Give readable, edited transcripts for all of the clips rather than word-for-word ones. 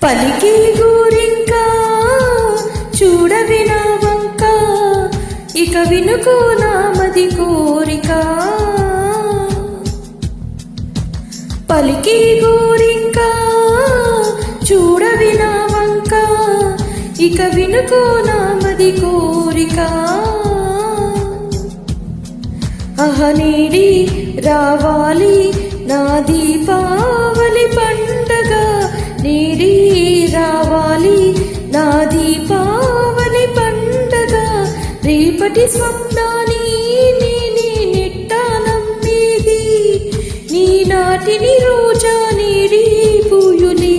పలికి గోరింక చూడవి నా వంక, ఇక వినుకో నామది కోరిక. పలికి గోరింక చూడవి నా వంక, ఇక వినుకో నామది కోరిక. అహనేడి రావాలి నా దీపావళి పండగ, నేడి రావాలి నా దీపావళి పండగ. రేపటి స్వప్నాన్ని నేనే నెట్టా నమ్మేది, నీ నాటిని రోజా నేడి పూయులే.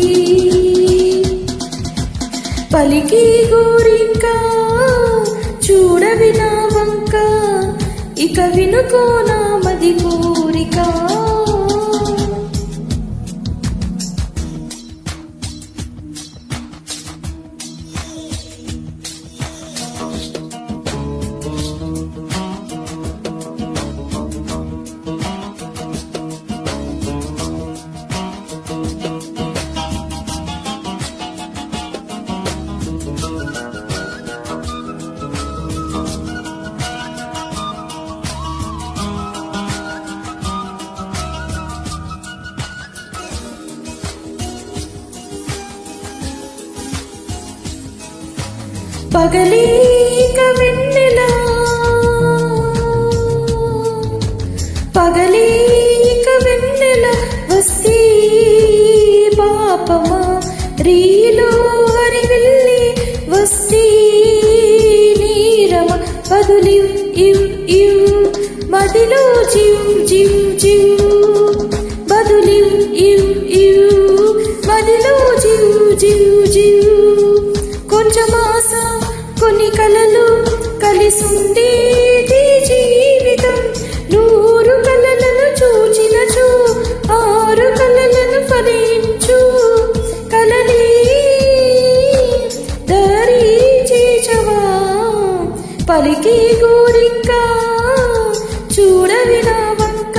పలికి గోరింక చూడవి నా వంక, ఇక వినుకో నామది కోరిక. పగలేక వెన్నెలా, పగలేక వెన్నెల వస్తే పాపమా, రీలో హరివెల్లి వస్తే నీరమ. బదులివ్ ఇవ్ ఇవ్ మదిలో జివ్ జివ్ జివ్, బదులివ్ ఇవ్ ఇవ్ మదిలో జివ్ జివ్ జివ్. కొంచెమాస కొన్ని కలలు కలిసుండేది జీవితం, 100 కలలను చూచినచు 6 కలలను ఫలించు. కలలే దారి చేచవా, పలికి గోరింక చూడవి నా వంక,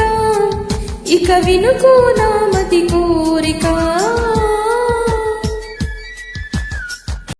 ఇక వినుకో నామది కోరిక.